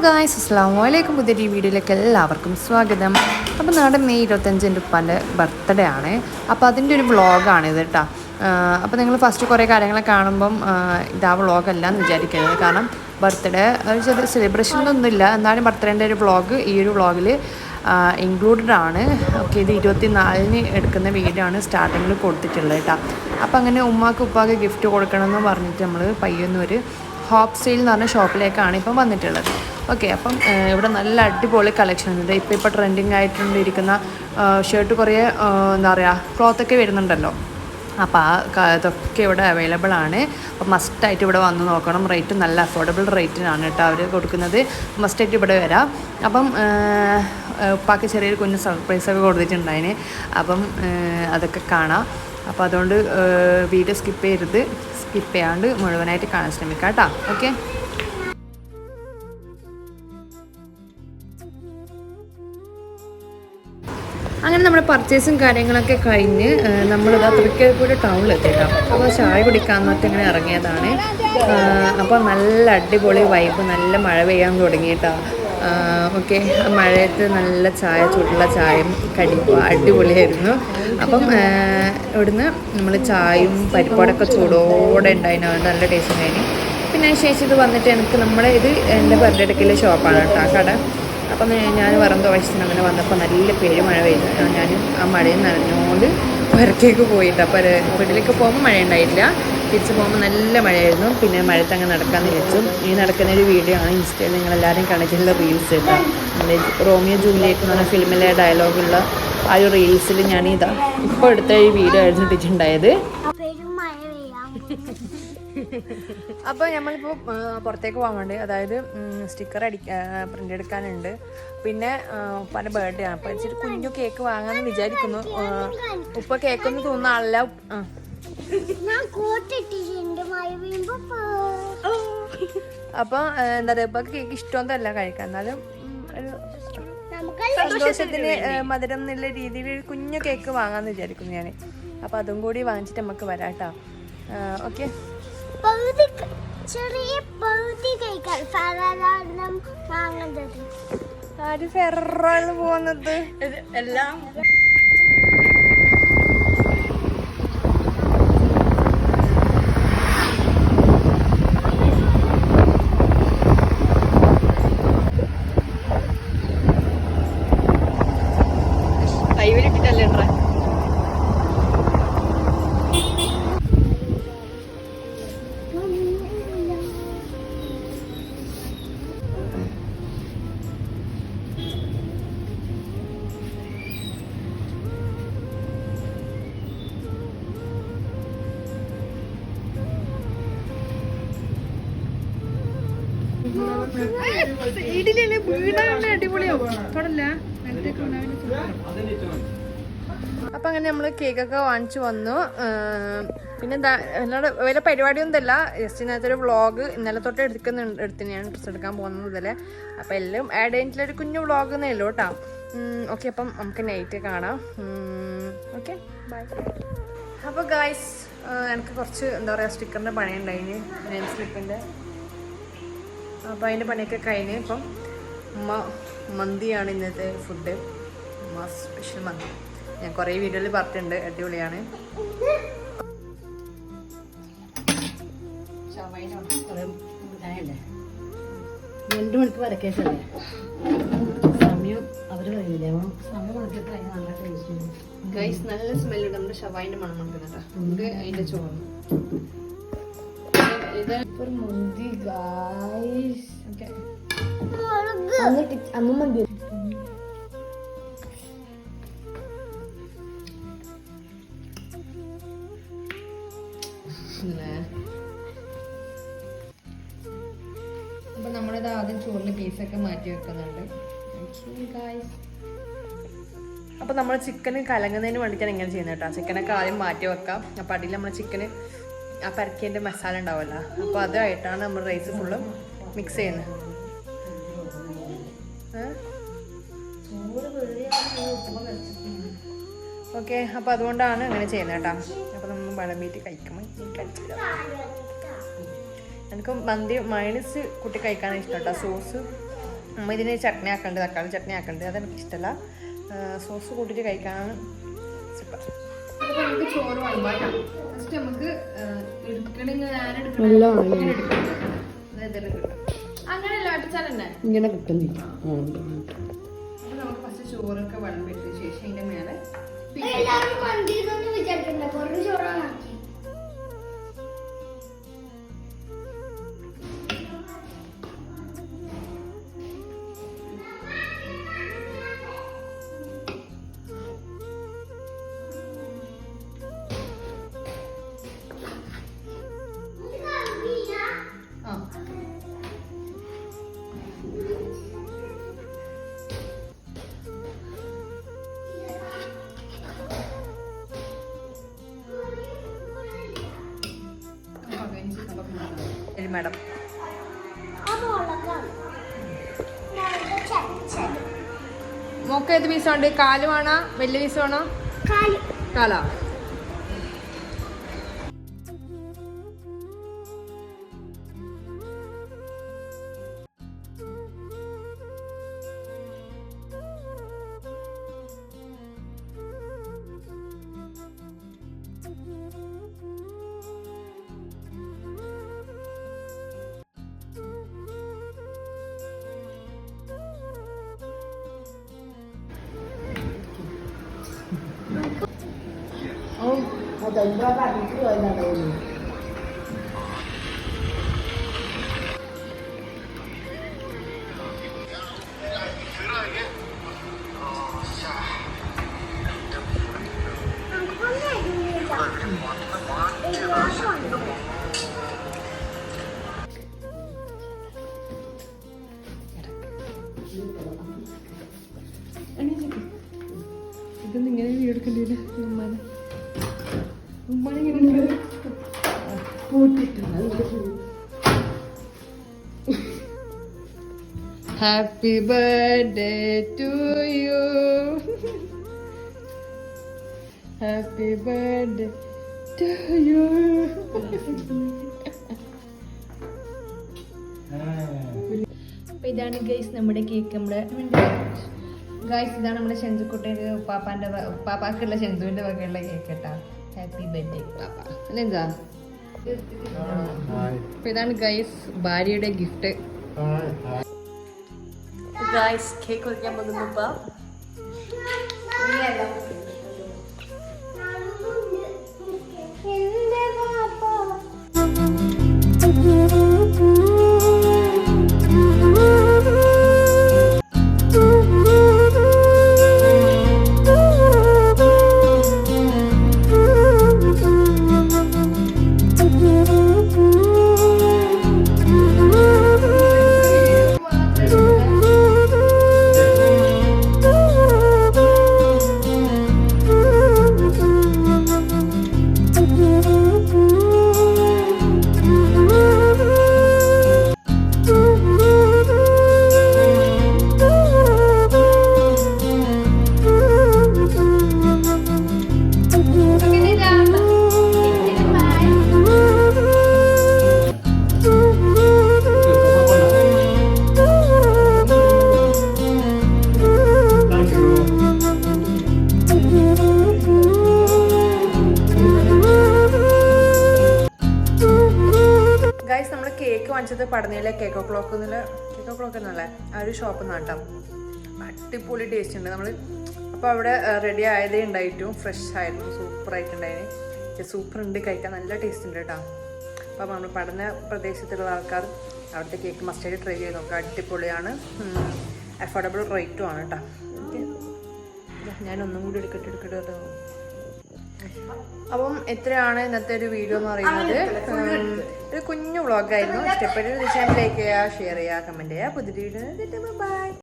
Guys അസ്സലാമു അലൈക്കും. പുതിയൊരു വീഡിയോയിലേക്ക് എല്ലാവർക്കും സ്വാഗതം. അപ്പോൾ നാളെ മെയ് 25 എൻ്റെ ഉപ്പാൻ്റെ ബർത്ത്ഡേ ആണ്. അപ്പോൾ അതിൻ്റെ ഒരു വ്ളോഗാണിത് കേട്ടോ. അപ്പോൾ നിങ്ങൾ ഫസ്റ്റ് കുറേ കാര്യങ്ങളെ കാണുമ്പം ഇതാ വ്ളോഗല്ല എന്ന് വിചാരിക്കരുത്. കാരണം ബർത്ത്ഡേ ഒരു ചെറിയ സെലിബ്രേഷനൊന്നുമില്ല, എന്നാലും ബർത്ത്ഡേൻ്റെ ഒരു വ്ളോഗ് ഈ ഒരു വ്ളോഗിൽ ഇൻക്ലൂഡഡ് ആണ്. ഓക്കെ, ഇത് 24-ന് എടുക്കുന്ന വീഡിയോ ആണ് സ്റ്റാർട്ടിങ്ങിൽ കൊടുത്തിട്ടുള്ളത് കേട്ടോ. അപ്പോൾ അങ്ങനെ ഉമ്മാക്ക് ഉപ്പാക്ക് ഗിഫ്റ്റ് കൊടുക്കണമെന്ന് പറഞ്ഞിട്ട് നമ്മൾ പയ്യൊന്നൊരു ഹോപ്പ് സ്റ്റൈൽ എന്ന് പറഞ്ഞ ഷോപ്പിലേക്കാണ് ഇപ്പം വന്നിട്ടുള്ളത്. ഓക്കെ, അപ്പം ഇവിടെ നല്ല അടിപൊളി കളക്ഷൻ ഉണ്ട്. ഇപ്പോൾ ട്രെൻഡിങ് ആയിട്ടുണ്ടിരിക്കുന്ന ഷർട്ട് കുറേ എന്താ പറയുക ക്ലോത്തൊക്കെ വരുന്നുണ്ടല്ലോ. അപ്പോൾ ഇതൊക്കെ ഇവിടെ അവൈലബിൾ ആണ്. അപ്പോൾ മസ്റ്റായിട്ട് ഇവിടെ വന്ന് നോക്കണം. റേറ്റ് നല്ല അഫോർഡബിൾ റേറ്റിനാണ് കേട്ടോ അവർ കൊടുക്കുന്നത്. മസ്റ്റായിട്ട് ഇവിടെ വരാം. അപ്പം ഉപ്പാക്ക് ചെറിയൊരു കുഞ്ഞ് സർപ്രൈസൊക്കെ കൊടുത്തിട്ടുണ്ടായിന്. അപ്പം അതൊക്കെ കാണാം. അപ്പോൾ അതുകൊണ്ട് വീഡിയോ സ്കിപ്പ് ചെയ്യാണ്ട് മുഴുവനായിട്ട് കാണാൻ ശ്രമിക്കാം കേട്ടോ. ഓക്കെ, അങ്ങനെ നമ്മുടെ പർച്ചേസും കാര്യങ്ങളൊക്കെ കഴിഞ്ഞ് നമ്മളിതാ തൃക്കരിപ്പൂർ ടൗണിലെത്തിയിട്ടോ. അപ്പോൾ ചായ കുടിക്കാമെന്നൊക്കെ ഇങ്ങനെ ഇറങ്ങിയതാണ്. അപ്പോൾ നല്ല അടിപൊളി വൈബ്, നല്ല മഴ പെയ്യാൻ തുടങ്ങിയിട്ടോ. ഓക്കെ, മഴയത്ത് നല്ല ചായ, ചൂടുള്ള ചായയും കടിപ്പും അടിപൊളിയായിരുന്നു. അപ്പം ഇവിടുന്ന് നമ്മൾ ചായയും പരിപ്പോടൊക്കെ ചൂടോടെ ഉണ്ടായിരുന്നു, നല്ല ടേസ്റ്റ് ഉണ്ടായിരുന്നു. പിന്നെ ശേഷം ഇത് വന്നിട്ട് ഇത് എൻ്റെ ബർത്ത്ഡേക്കുള്ള ഷോപ്പാണ് കേട്ടോ കട. അപ്പം ഞാൻ വറന്തോ വയസ്സിന് അങ്ങനെ വന്നപ്പോൾ നല്ല മഴ പെയ്തു. ഞാൻ ആ മഴയിൽ നനഞ്ഞുകൊണ്ട് പുറത്തേക്ക് പോയിട്ട്, അപ്പോൾ വീട്ടിലേക്ക് പോകുമ്പോൾ മഴ ഉണ്ടായില്ല, തിരിച്ച് പോകുമ്പോൾ നല്ല മഴയായിരുന്നു. പിന്നെ മഴയത്ത് അങ്ങ് നടക്കാമെന്ന് വെച്ചു. ഈ നടക്കുന്നൊരു വീഡിയോ ആണ് ഇൻസ്റ്റയിൽ നിങ്ങളെല്ലാവരും കണക്കിലുള്ള റീൽസ് കേട്ടോ. റോമിയോ ജൂലിയറ്റ് എന്ന് പറഞ്ഞ ഫിലിമിലെ ഡയലോഗുള്ള ആ ഒരു റീൽസിൽ ഞാനിതാ ഇപ്പോൾ എടുത്ത ഈ വീഡിയോ എടുത്തിട്ടുണ്ടായത്. അപ്പോൾ നമ്മളിപ്പോൾ പുറത്തേക്ക് പോകാൻ വേണ്ടി, അതായത് സ്റ്റിക്കർ പ്രിൻ്റ് എടുക്കാനുണ്ട്. പിന്നെ ഉപ്പാൻ്റെ ബർത്ത്ഡേ ആണ്. അപ്പോൾ ഇച്ചിരി കുഞ്ഞു കേക്ക് വാങ്ങാമെന്ന് വിചാരിക്കുന്നു. ഉപ്പ കേക്കൊന്നും തോന്നുന്ന ആളല്ല. അപ്പോൾ എന്താ പറയുക, ഉപ്പക്ക് കേക്ക് ഇഷ്ടമൊന്നുമല്ല കഴിക്കാൻ, എന്നാലും ഒരു സന്തോഷത്തിന് മധുരം എന്നുള്ള രീതിയിൽ ഒരു കുഞ്ഞു കേക്ക് വാങ്ങാമെന്ന് വിചാരിക്കുന്നു ഞാൻ. അപ്പോൾ അതും കൂടി വാങ്ങിച്ചിട്ട് നമുക്ക് വരാം കേട്ടോ. ഓക്കെ, ആര് ഫെറാണ് പോകുന്നത് എല്ലാം കൈവരിട്ടിട്ടല്ലേ ഉണ്ടോ. അപ്പൊ അങ്ങനെ നമ്മള് കേക്കൊക്കെ വാങ്ങിച്ചു വന്നു. പിന്നെ എന്താ എന്നോട് വലിയ പരിപാടിയൊന്നും ഇല്ല, ജസ്റ്റ് ഇന്നത്തെ ഒരു വ്ളോഗ് ഇന്നലെ തൊട്ട് എടുത്തിനാണ് ഡ്രസ്സ് എടുക്കാൻ പോകുന്നത് മുതലേ. അപ്പൊ എല്ലാം ആഡ് ചെയ്തിട്ടുള്ളൊരു കുഞ്ഞു വ്ളോഗ് എന്നേ ഉള്ളൂ കേട്ടോ. ഓക്കെ, അപ്പം നമുക്ക് നൈറ്റ് കാണാം. Okay, by. അപ്പോൾ ഗായ്സ്, എനിക്ക് കുറച്ച് എന്താ പറയുക സ്റ്റിക്കറിൻ്റെ പണിയുണ്ടായിന്, നെയിം സ്ലിപ്പിൻ്റെ. അപ്പോൾ അതിൻ്റെ പണിയൊക്കെ കഴിഞ്ഞ് ഇപ്പം മന്തിയാണ് ഇന്നത്തെ ഫുഡ്. സ്പെഷ്യൽ മന്തി ഞാൻ കുറേ വീഡിയോയിൽ പറഞ്ഞിട്ടുണ്ട്, അടിപൊളിയാണ്. രണ്ടു മണിക്ക് വരക്കേശല്ലേ സമയം അവർ കഴിയില്ലേ, നല്ല ടേസ്റ്റ്. ഗൈസ്, നല്ല സ്മെല്ലുണ്ട്. നമ്മുടെ ഷവായിൻ്റെ മണം മണക്കുന്നുണ്ടോ. നമുക്ക് അതിൻ്റെ ചോറ് ഇത് മന്തി ഗൈസ്. ഓക്കെ, അന്ന് മന്തി അപ്പൊ നമ്മളിത് ആദ്യം ചോറിന് പീസൊക്കെ മാറ്റി വെക്കുന്നുണ്ട്. അപ്പൊ നമ്മൾ ചിക്കന് കലങ്ങുന്നതിന് വേണ്ടിയിട്ടാണ് ഇങ്ങനെ ചെയ്യുന്നത് കേട്ടോ. ചിക്കനൊക്കെ ആദ്യം മാറ്റി വെക്കാം. അപ്പൊ അടിയിൽ നമ്മൾ ചിക്കന് ആ പരക്കേൻ്റെ മസാല ഉണ്ടാവുമല്ലോ, അപ്പോൾ അതായിട്ടാണ് നമ്മൾ റൈസ് ഫുള്ള് മിക്സ് ചെയ്യുന്നത്. ഓക്കെ, അപ്പോൾ അതുകൊണ്ടാണ് അങ്ങനെ ചെയ്യുന്നത് കേട്ടോ. അപ്പോൾ നമ്മൾ വിളമ്പിയിട്ട് കഴിക്കുമ്പോൾ കഴിച്ചില്ല. എനിക്ക് മന്തി മയണീസ് കൂട്ടി കഴിക്കാനാണ് ഇഷ്ടം കേട്ടോ. സോസ് അമ്മ ഇതിന് ചട്നി ആക്കണ്ട്, തക്കാളി ചട്നി ആക്കണ്ട്. അതെനിക്ക് ഇഷ്ടമല്ല. സോസ് കൂട്ടിയിട്ട് കഴിക്കാനാണ് സൂപ്പർ. അപ്പോൾ നമുക്ക് ചോറ് വിളമ്പാം. ഫസ്റ്റ് നമുക്ക് എടുക്കണമെങ്കിൽ അങ്ങനെയല്ല അടിച്ചാൽ തന്നെ ഇങ്ങനെ കിട്ടുന്നില്ല. അപ്പോൾ നമുക്ക് ഫസ്റ്റ് ചോറൊക്കെ വിളമ്പിട്ട ശേഷം അതിൻ്റെ മേലെ മാഡം മോക്ക് ഏത് പീസുണ്ട്? കാല് വേണോ വലിയ പീസ് വേണോ? കാലാ. അതെന്താ പറഞ്ഞിട്ട് പോയതാണ്. ഇതൊന്നും ഇങ്ങനെ വീടെടുക്കണ്ടേ ഉമ്മാനെ? Happy birthday to you, happy birthday to you. അപ്പൊ ഇതാണ് ഗൈസ് നമ്മുടെ കേക്ക്. ഗൈസ് ഇതാണ് നമ്മുടെ ഷെൻസുക്കുട്ടിയുടെ ഉപ്പാപ്പാക്കുള്ള ഷെൻസുവിന്റെ വകയുള്ള കേക്ക് കേട്ടാ. ഹാപ്പി ബർത്ത്ഡേ പാപ്പ അല്ലെന്താ? അപ്പൊ ഇതാണ് ഗൈസ് ഭാര്യയുടെ ഗിഫ്റ്റ്. ഗൈസ് കേക്ക് വെക്കാൻ പോകുന്നു. കേക്ക് വാങ്ങിച്ചത് പടനയിലെ കേക്ക് ഓ ക്ലോക്ക് എന്നല്ലേ ആ ഒരു ഷോപ്പിൽ നിന്ന് കേട്ടോ. അടിപൊളി ടേസ്റ്റ് ഉണ്ട്. നമ്മൾ അപ്പോൾ അവിടെ റെഡി ആയതേ ഉണ്ടായിട്ടും ഫ്രഷ് ആയിരുന്നു, സൂപ്പറായിട്ടുണ്ടായിന്. സൂപ്പർ ഉണ്ട്, കഴിക്കാൻ നല്ല ടേസ്റ്റ് ഉണ്ട് കേട്ടോ. അപ്പോൾ നമ്മൾ പഠന പ്രദേശത്തുള്ള ആൾക്കാർ അവിടുത്തെ കേക്ക് മസ്റ്റായിട്ട് ട്രൈ ചെയ്ത് നോക്കുക. അടിപൊളിയാണ്, അഫോർഡബിൾ റേറ്റും ആണ് കേട്ടോ. ഞാനൊന്നും കൂടി എടുക്കട്ടെ കേട്ടോ. അപ്പം എത്രയാണ് ഇന്നത്തെ ഒരു വീഡിയോ എന്ന് പറയുന്നത്. ഒരു കുഞ്ഞു വ്ളോഗായിരുന്നു. ഇഷ്ടപ്പെട്ട തീർച്ചയായും ലൈക്ക് ചെയ്യുക, ഷെയർ ചെയ്യുക, കമൻറ്റ് ചെയ്യുക. പുതിയ വീഡിയോ ബൈ.